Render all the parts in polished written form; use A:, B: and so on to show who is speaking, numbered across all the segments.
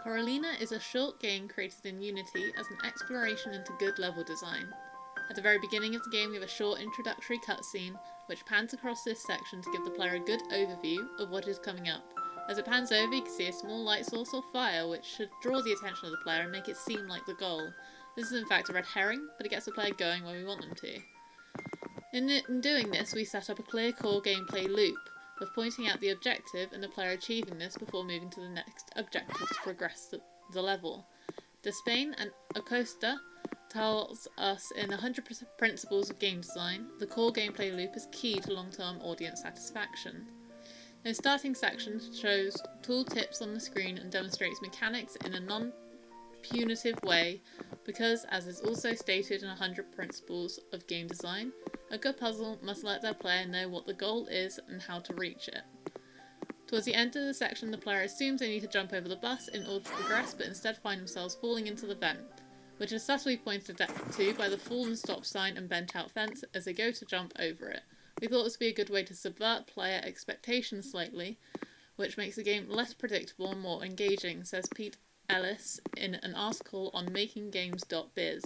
A: Koralina is a short game created in Unity as an exploration into good level design. At the very beginning of the game, we have a short introductory cutscene which pans across this section to give the player a good overview of what is coming up. As it pans over, you can see a small light source or fire which should draw the attention of the player and make it seem like the goal. This is in fact a red herring, but it gets the player going where we want them to. In doing this, we set up a clear core gameplay loop of pointing out the objective and the player achieving this before moving to the next objective to progress the level. Despain and Acosta tells us in 100 Principles of Game Design, the core gameplay loop is key to long-term audience satisfaction. The starting section shows tool tips on the screen and demonstrates mechanics in a non-punitive way because, as is also stated in 100 Principles of Game Design, a good puzzle must let their player know what the goal is and how to reach it. Towards the end of the section, the player assumes they need to jump over the bus in order to progress, but instead find themselves falling into the vent, which is subtly pointed to by the fallen stop sign and bent out fence as they go to jump over it. We thought this would be a good way to subvert player expectations slightly, which makes the game less predictable and more engaging, says Pete Ellis in an article on makinggames.biz.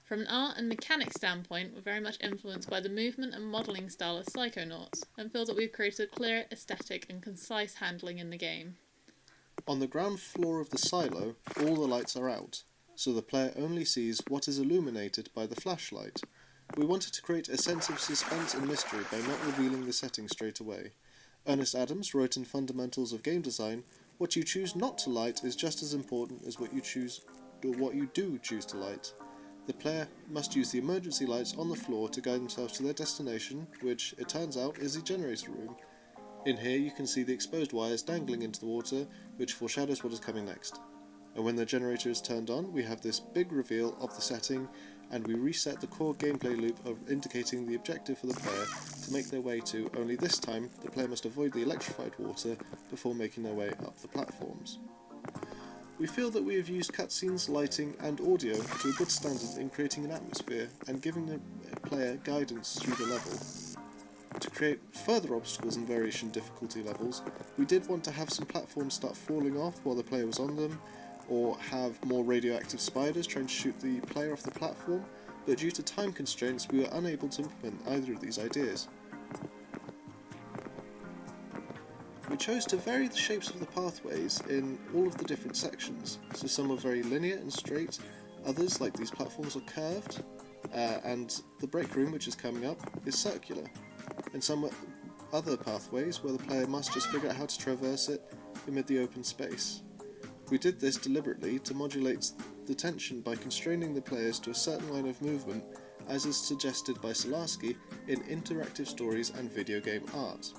A: From an art and mechanics standpoint, we're very much influenced by the movement and modelling style of Psychonauts, and feel that we've created a clear aesthetic and concise handling in the game.
B: On the ground floor of the silo, all the lights are out, so the player only sees what is illuminated by the flashlight. We wanted to create a sense of suspense and mystery by not revealing the setting straight away. Ernest Adams wrote in Fundamentals of Game Design, "What you choose not to light is just as important as what you do choose to light." The player must use the emergency lights on the floor to guide themselves to their destination, which, it turns out, is the generator room. In here you can see the exposed wires dangling into the water, which foreshadows what is coming next. And when the generator is turned on, we have this big reveal of the setting, and we reset the core gameplay loop of indicating the objective for the player to make their way to, only this time the player must avoid the electrified water before making their way up the platforms. We feel that we have used cutscenes, lighting and audio to a good standard in creating an atmosphere and giving the player guidance through the level. To create further obstacles and variation difficulty levels, we did want to have some platforms start falling off while the player was on them, or have more radioactive spiders trying to shoot the player off the platform, but due to time constraints we were unable to implement either of these ideas. We chose to vary the shapes of the pathways in all of the different sections, so some are very linear and straight, others, like these platforms, are curved, and the break room, which is coming up, is circular, and some other pathways where the player must just figure out how to traverse it amid the open space. We did this deliberately to modulate the tension by constraining the players to a certain line of movement, as is suggested by Solarsky in interactive stories and video game art.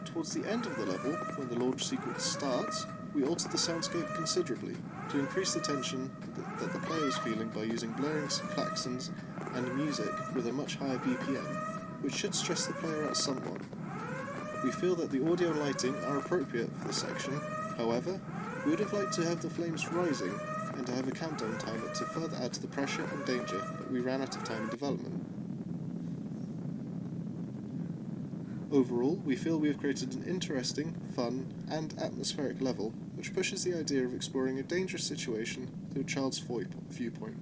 B: Towards the end of the level, when the launch sequence starts, we altered the soundscape considerably to increase the tension that the player is feeling by using blaring klaxons and music with a much higher BPM, which should stress the player out somewhat. We feel that the audio and lighting are appropriate for this section, however, we would have liked to have the flames rising and to have a countdown timer to further add to the pressure and danger that we ran out of time in development. Overall, we feel we have created an interesting, fun, and atmospheric level, which pushes the idea of exploring a dangerous situation through a child's viewpoint.